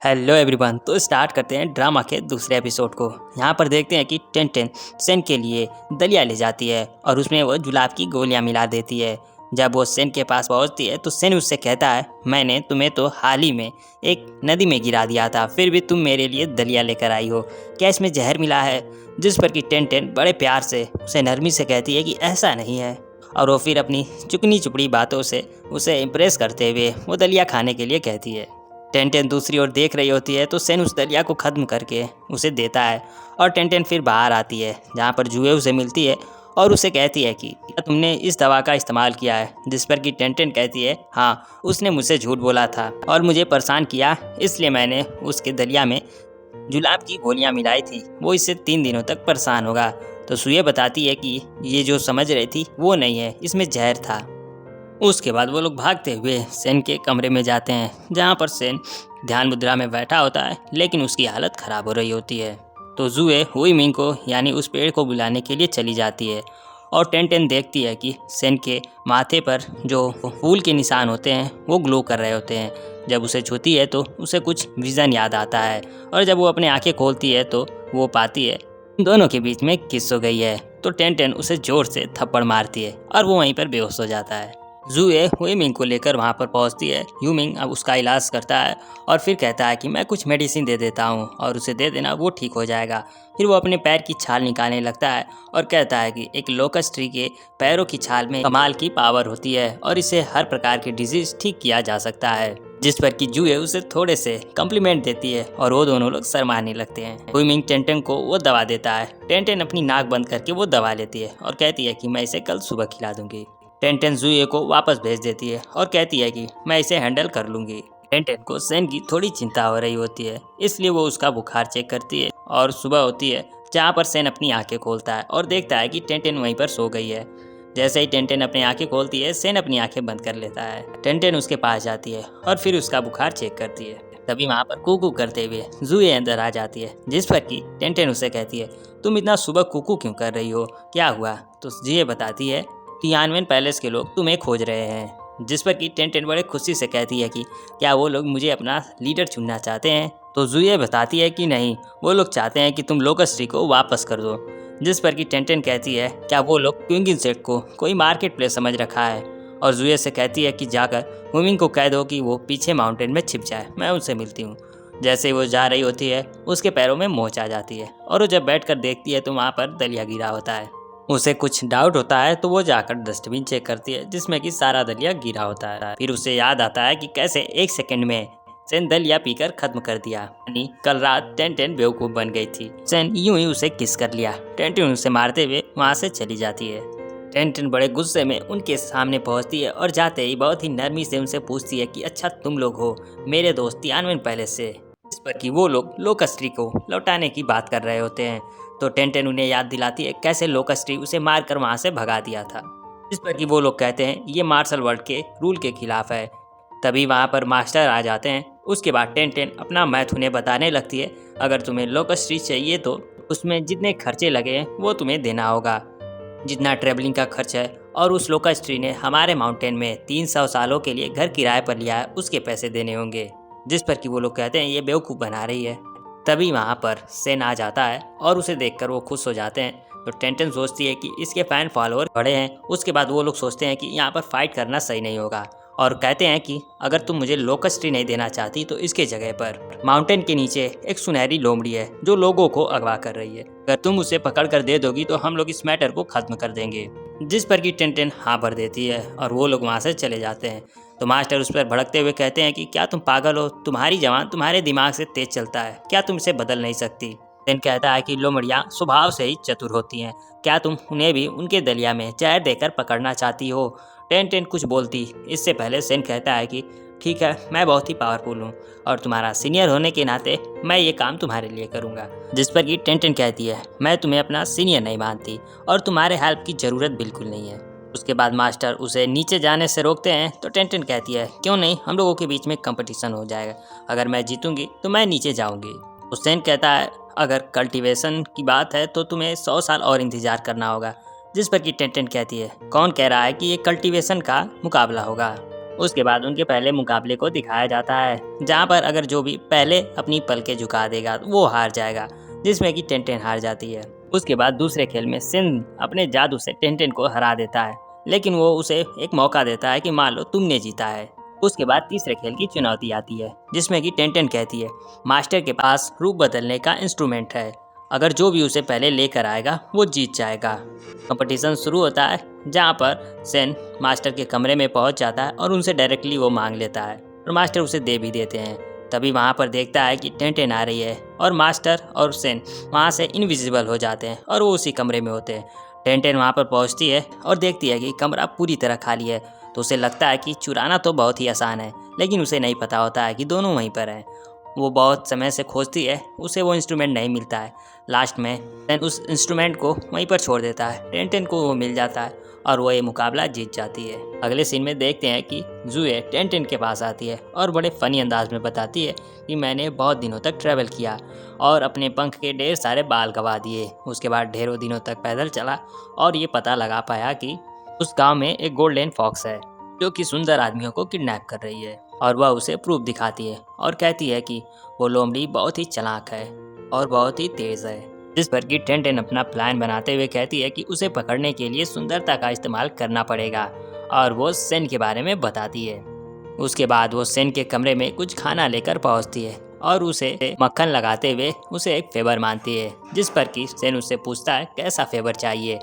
Hello everyone. तो start करते हैं ड्रामा के दूसरे एपिसोड को। यहाँ पर देखते हैं कि टेंटेन सेन के लिए दलिया ले जाती है और उसमें वो जुलाब की गोलियाँ मिला देती है। जब वो सेन के पास पहुँचती है तो सेन उससे कहता है, मैंने तुम्हें तो हाल ही में एक नदी में गिरा दिया था, फिर भी तुम मेरे लिए दलिया लेकर आई हो, क्या इसमें जहर मिला है? जिस पर कि टेंटेन बड़े प्यार से उसे नरमी से कहती है कि ऐसा नहीं है, और वो फिर अपनी चुकनी चुपड़ी बातों से उसे इम्प्रेस करते हुए वो दलिया खाने के लिए कहती है। टेंटेन दूसरी ओर देख रही होती है तो सेन उस दलिया को ख़त्म करके उसे देता है और टेंटेन फिर बाहर आती है, जहाँ पर जुए उसे मिलती है और उसे कहती है कि क्या तुमने इस दवा का इस्तेमाल किया है? जिस पर कि टेंटेन कहती है, हाँ, उसने मुझसे झूठ बोला था और मुझे परेशान किया, इसलिए मैंने उसके दलिया में जुलाब की गोलियां मिलाई थी, वो इससे 3 दिनों तक परेशान होगा। तो सुये बताती है कि ये जो समझ रही थी वो नहीं है, इसमें जहर था। उसके बाद वो लोग भागते हुए सेन के कमरे में जाते हैं, जहाँ पर सेन ध्यान मुद्रा में बैठा होता है, लेकिन उसकी हालत ख़राब हो रही होती है। तो जुए हुई मिंग को यानी उस पेड़ को बुलाने के लिए चली जाती है और टेंटेन देखती है कि सेन के माथे पर जो फूल के निशान होते हैं वो ग्लो कर रहे होते हैं। जब उसे छूती है तो उसे कुछ विज़न याद आता है और जब वो अपनी आंखें खोलती है तो वो पाती है दोनों के बीच में किस हो गई है। तो टेंटेन उसे जोर से थप्पड़ मारती है और वो वहीं पर बेहोश हो जाता है। जुए हुईमिंग को लेकर वहाँ पर पहुँचती है। ह्यूमिंग अब उसका इलाज करता है और फिर कहता है कि मैं कुछ मेडिसिन दे देता हूँ और उसे दे देना, वो ठीक हो जाएगा। फिर वो अपने पैर की छाल निकालने लगता है और कहता है कि एक लोकस ट्री के पैरों की छाल में कमाल की पावर होती है और इसे हर प्रकार की डिजीज ठीक किया जा सकता है। जिस पर कि जुए उसे थोड़े से कम्प्लीमेंट देती है और वो दोनों लोग शर्माने लगते हैं। हुईमिंग टेंटेन को वो दवा देता है। टेंटेन अपनी नाक बंद करके वो दवा लेती है और कहती है कि मैं इसे कल सुबह खिला दूंगी। टेंटेन जुए को वापस भेज देती है और कहती है कि मैं इसे हैंडल कर लूंगी। टेंटेन को सेन की थोड़ी चिंता हो रही होती है, इसलिए वो उसका बुखार चेक करती है और सुबह होती है, जहाँ पर सेन अपनी आंखें खोलता है और देखता है कि टेंटेन वहीं पर सो गई है। जैसे ही टेंटेन अपनी आंखें खोलती है, सेन अपनी आंखें बंद कर लेता है। टेंटेन उसके पास जाती है और फिर उसका बुखार चेक करती है। तभी वहाँ पर कुकू करते हुए जुए अंदर आ जाती है, जिस पर कि टेंटेन उसे कहती है, तुम इतना सुबह कुकू क्यों कर रही हो, क्या हुआ? तो जुए बताती है तियानवेन पैलेस के लोग तुम्हें खोज रहे हैं। जिस पर कि टेंटेन बड़े खुशी से कहती है कि क्या वो लोग मुझे अपना लीडर चुनना चाहते हैं? तो जुए बताती है कि नहीं, वो लोग चाहते हैं कि तुम लोकस ट्री को वापस कर दो। जिस पर कि टेंटेन कहती है, क्या वो लोग क्विंगिन सेट को कोई मार्केट प्लेस समझ रखा है? और जुए से कहती है कि जाकर हुमिंग को कह दो कि वो पीछे माउंटेन में छिप जाए, मैं उनसे मिलती हूँ। जैसे ही वो जा रही होती है, उसके पैरों में मोच आ जाती है और वो जब बैठकर देखती है तो वहाँ पर दलिया गिरा होता है। उसे कुछ डाउट होता है तो वो जाकर डस्टबिन चेक करती है, जिसमें कि सारा दलिया गिरा होता है। फिर उसे याद आता है कि कैसे 1 सेकंड में सेन दलिया पीकर खत्म कर दिया, यानी कल रात टेंटेन बेवकूफ बन गई थी। सेन यूं ही उसे किस कर लिया। टेंटेन उसे मारते हुए वहाँ से चली जाती है। टेंटेन बड़े गुस्से में उनके सामने पहुंचती है और जाते ही बहुत ही नरमी से उनसे पूछती है कि अच्छा तुम लोग हो मेरे दोस्त तियानवेन पैलेस से। इस पर कि वो लोग लोकस ट्री को लौटाने की बात कर रहे होते हैं। तो टेंटेन उन्हें याद दिलाती है कैसे लोकस ट्री उसे मारकर वहाँ से भगा दिया था। इस पर कि वो लोग कहते हैं ये मार्शल वर्ल्ड के रूल के खिलाफ है। तभी वहाँ पर मास्टर आ जाते हैं। उसके बाद टेंटेन अपना मैथ उन्हें बताने लगती है, अगर तुम्हें लोकस ट्री चाहिए तो उसमें जितने खर्चे लगे हैं वो तुम्हें देना होगा, जितना ट्रेवलिंग का खर्च है, और उस लोकस ट्री ने हमारे माउंटेन में 300 सालों के लिए घर किराए पर लिया है, उसके पैसे देने होंगे। जिस पर कि वो लोग कहते हैं ये बेवकूफ़ बना रही है। तभी वहाँ पर सेन आ जाता है और उसे देखकर वो खुश हो जाते हैं। तो टेंटेन सोचती है कि इसके फैन फॉलोअर बड़े हैं। उसके बाद वो लोग सोचते हैं कि यहाँ पर फाइट करना सही नहीं होगा और कहते हैं कि अगर तुम मुझे लोकस ट्री नहीं देना चाहती तो इसके जगह पर माउंटेन के नीचे एक सुनहरी लोमड़ी है जो लोगों को अगवा कर रही है, अगर तुम उसे पकड़ कर दे दोगी तो हम लोग इस मैटर को खत्म कर देंगे। जिस पर कि टेंटेन हाँ भर देती है और वो लोग वहाँ से चले जाते हैं। तो मास्टर उस पर भड़कते हुए कहते हैं कि क्या तुम पागल हो, तुम्हारी जवान तुम्हारे दिमाग से तेज चलता है, क्या तुम इसे बदल नहीं सकती? टेन कहता है कि लोमड़ियाँ स्वभाव से ही चतुर होती हैं, क्या तुम उन्हें भी उनके दलिया में जहर देकर पकड़ना चाहती हो? टेन कुछ बोलती इससे पहले सेन कहता है कि ठीक है, मैं बहुत ही पावरफुल हूँ और तुम्हारा सीनियर होने के नाते मैं ये काम तुम्हारे लिए करूँगा। जिस पर कि टेंटेन कहती है मैं तुम्हें अपना सीनियर नहीं मानती और तुम्हारे हेल्प की ज़रूरत बिल्कुल नहीं है। उसके बाद मास्टर उसे नीचे जाने से रोकते हैं। तो टेंटेन कहती है क्यों नहीं, हम लोगों के बीच में कंपटीशन हो जाएगा, अगर मैं जीतूंगी तो मैं नीचे जाऊंगी। हुसैन कहता है अगर कल्टीवेशन की बात है तो तुम्हें 100 साल और इंतजार करना होगा। जिस पर कि टेंटेन कहती है कौन कह रहा है कि ये कल्टीवेशन का मुकाबला होगा। उसके बाद उनके पहले मुकाबले को दिखाया जाता है, जहाँ पर अगर जो भी पहले अपनी पलकें झुका देगा वो हार जाएगा, जिसमें कि टेंटेन हार जाती है। उसके बाद दूसरे खेल में सिन अपने जादू से टेंटेन को हरा देता है, लेकिन वो उसे एक मौका देता है कि मान लो तुमने जीता है। उसके बाद तीसरे खेल की चुनौती आती है, जिसमें कि टेंटेन कहती है मास्टर के पास रूप बदलने का इंस्ट्रूमेंट है, अगर जो भी उसे पहले लेकर आएगा वो जीत जाएगा। कंपटीशन शुरू होता है, जहाँ पर सेन मास्टर के कमरे में पहुँच जाता है और उनसे डायरेक्टली वो मांग लेता है और मास्टर उसे दे भी देते हैं। तभी वहाँ पर देखता है कि टेंटेन आ रही है और मास्टर और सेन वहाँ से इनविजिबल हो जाते हैं और वो उसी कमरे में होते हैं। टेंटेन वहाँ पर पहुँचती है और देखती है कि कमरा पूरी तरह खाली है, तो उसे लगता है कि चुराना तो बहुत ही आसान है, लेकिन उसे नहीं पता होता है कि दोनों वहीं पर हैं। वो बहुत समय से खोजती है, उसे वो इंस्ट्रूमेंट नहीं मिलता है। लास्ट में टेन उस इंस्ट्रूमेंट को वहीं पर छोड़ देता है, टेंटेन को वो मिल जाता है और वो ये मुकाबला जीत जाती है। अगले सीन में देखते हैं कि जूए टेंटेन के पास आती है और बड़े फनी अंदाज में बताती है कि मैंने बहुत दिनों तक ट्रैवल किया और अपने पंख के ढेर सारे बाल गंवा दिए। उसके बाद ढेरों दिनों तक पैदल चला और ये पता लगा पाया कि उस गांव में एक गोल्डन फॉक्स है जो कि सुंदर आदमियों को किडनैप कर रही है, और वह उसे प्रूफ दिखाती है और कहती है कि वो लोमड़ी बहुत ही चालाक है और बहुत ही तेज है। जिस पर कि टेंटेन अपना प्लान बनाते हुए कहती है कि उसे पकड़ने के लिए सुंदरता का इस्तेमाल करना पड़ेगा, और वो सेन के बारे में बताती है। उसके बाद वो सेन के कमरे में कुछ खाना लेकर पहुंचती है और उसे मक्खन लगाते हुए उसे एक फेवर मानती है, जिस पर कि सेन उससे पूछता है कैसा फेवर चाहिए,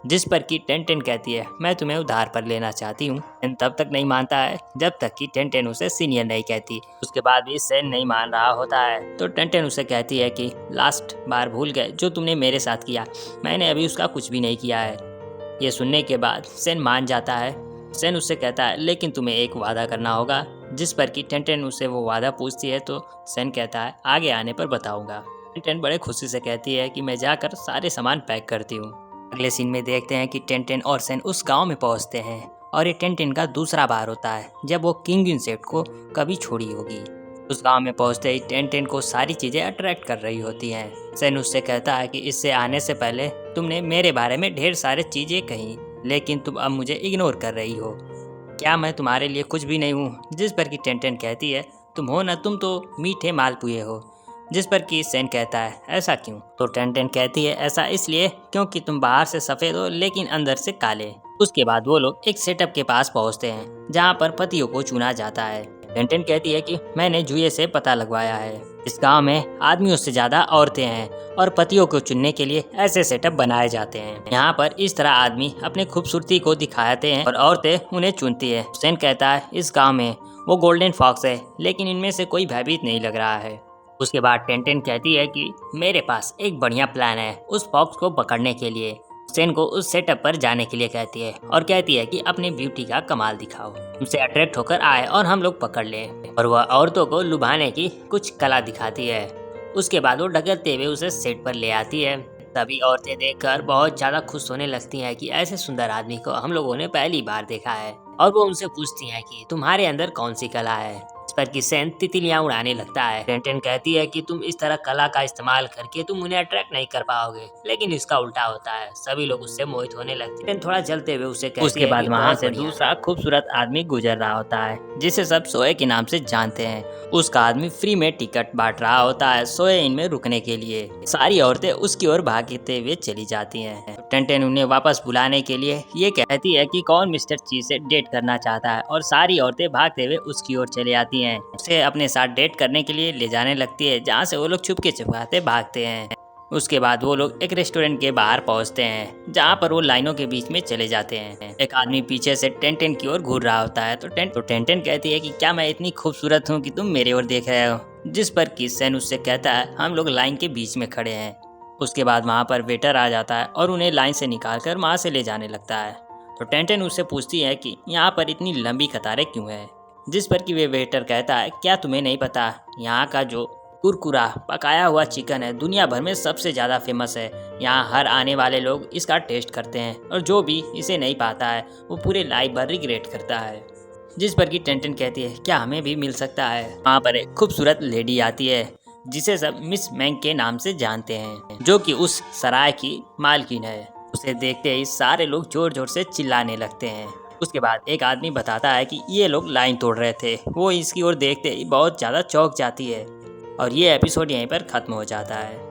जिस पर कि टेंटेन कहती है मैं तुम्हें उधार पर लेना चाहती हूँ। सेन तब तक नहीं मानता है जब तक कि टेंटेन उसे सीनियर नहीं कहती। उसके बाद भी सेन नहीं मान रहा होता है, तो टेंटेन उसे कहती है कि लास्ट बार भूल गए जो तुमने मेरे साथ किया, मैंने अभी उसका कुछ भी नहीं किया है। ये सुनने के बाद सेन मान जाता है। सेन उससे कहता है लेकिन तुम्हें एक वादा करना होगा, जिस पर कि टेंटेन उसे वो वादा पूछती है, तो सेन कहता है आगे आने पर बताऊंगा। टेंटेन बड़े खुशी से कहती है कि मैं जाकर सारे सामान पैक करती हूँ। अगले सीन में देखते हैं कि टेंटेन और सेन उस गांव में पहुंचते हैं और ये टेंटेन का दूसरा बार होता है जब वो किंग इंसेक्ट को कभी छोड़ी होगी। उस गांव में पहुंचते ही टेंटेन को सारी चीजें अट्रैक्ट कर रही होती हैं। सेन उससे कहता है कि इससे आने से पहले तुमने मेरे बारे में ढेर सारी चीजें कही, लेकिन तुम अब मुझे इग्नोर कर रही हो। क्या मैं तुम्हारे लिए कुछ भी नहीं हूँ? जिस पर कि टेंटेन कहती है तुम हो ना, तुम तो मीठे मालपुए हो। जिस पर कि सेन कहता है ऐसा क्यों? तो टेंटेन कहती है ऐसा इसलिए क्योंकि तुम बाहर से सफ़ेद हो लेकिन अंदर से काले। उसके बाद वो लोग एक सेटअप के पास पहुंचते हैं जहां पर पतियों को चुना जाता है। टेंटेन कहती है कि मैंने जुए से पता लगवाया है, इस गांव में आदमियों से ज्यादा औरतें हैं और पतियों को चुनने के लिए ऐसे सेटअप बनाए जाते हैं। यहाँ पर इस तरह आदमी अपने खूबसूरती को दिखाते हैं और औरतें उन्हें चुनती है। सेन कहता है इस गाँव में वो गोल्डन फॉक्स है, लेकिन इनमें से कोई भयभीत नहीं लग रहा है। उसके बाद टेंटेन कहती है कि मेरे पास एक बढ़िया प्लान है उस फॉक्स को पकड़ने के लिए। सेन को उस सेटअप पर जाने के लिए कहती है और कहती है कि अपनी ब्यूटी का कमाल दिखाओ, उनसे अट्रैक्ट होकर आए और हम लोग पकड़ लें। और वह औरतों को लुभाने की कुछ कला दिखाती है। उसके बाद वो ढकेलते हुए उसे सेट पर ले आती है। तभी औरतें देखकर बहुत ज्यादा खुश होने लगती हैं कि ऐसे सुंदर आदमी को हम लोगों ने पहली बार देखा है, और वो उनसे पूछती हैं कि तुम्हारे अंदर कौन सी कला है। इस पर कि सेन तितलियां उड़ाने लगता है। टेंटेन कहती है कि तुम इस तरह कला का इस्तेमाल करके तुम उन्हें अट्रैक्ट नहीं कर पाओगे, लेकिन इसका उल्टा होता है, सभी लोग उससे मोहित होने लगते हैं। थोड़ा जलते हुए उसे कहती है उसके बाद वहाँ से दूसरा खूबसूरत आदमी गुजर रहा होता है जिसे सब सोए के नाम से जानते हैं। उसका आदमी फ्री में टिकट बांट रहा होता है सोए इन में रुकने के लिए। सारी औरतें उसकी ओर भागते हुए चली जाती हैं। टेंटेन उन्हें वापस बुलाने के लिए ये कहती है कि कौन मिस्टर ची से डेट करना चाहता है, और सारी औरतें भागते हुए उसकी ओर चली आती हैं। उसे अपने साथ डेट करने के लिए ले जाने लगती है, जहाँ से वो लोग छुपके छुपाते भागते हैं। उसके बाद वो लोग एक रेस्टोरेंट के बाहर पहुंचते हैं, जहाँ पर वो लाइनों के बीच में चले जाते हैं। एक आदमी पीछे से टेंटेन की ओर घूर रहा होता है, तो टेंटेन कहती है कि क्या मैं इतनी खूबसूरत हूँ कि तुम मेरे ओर देख रहे हो? जिस पर कि सेन उससे कहता है हम लोग लाइन के बीच में खड़े हैं। उसके बाद वहाँ पर वेटर आ जाता है और उन्हें लाइन से निकाल कर वहाँ से ले जाने लगता है। तो टेंटेन उससे पूछती है कि यहाँ पर इतनी लंबी कतारें क्यों है? जिस पर कि वे वेटर कहता है क्या तुम्हें नहीं पता, यहाँ का जो कुरकुरा पकाया हुआ चिकन है दुनिया भर में सबसे ज़्यादा फेमस है। यहाँ हर आने वाले लोग इसका टेस्ट करते हैं, और जो भी इसे नहीं पाता है वो पूरे लाइफ भर रिग्रेट करता है। जिस पर कि टेंटेन कहती है क्या हमें भी मिल सकता है? वहाँ पर एक खूबसूरत लेडी आती है जिसे सब मिस मैंग के नाम से जानते हैं, जो कि उस सराय की मालकिन है। उसे देखते ही सारे लोग जोर जोर से चिल्लाने लगते हैं। उसके बाद एक आदमी बताता है कि ये लोग लाइन तोड़ रहे थे। वो इसकी ओर देखते ही बहुत ज़्यादा चौंक जाती है और ये एपिसोड यहीं पर ख़त्म हो जाता है।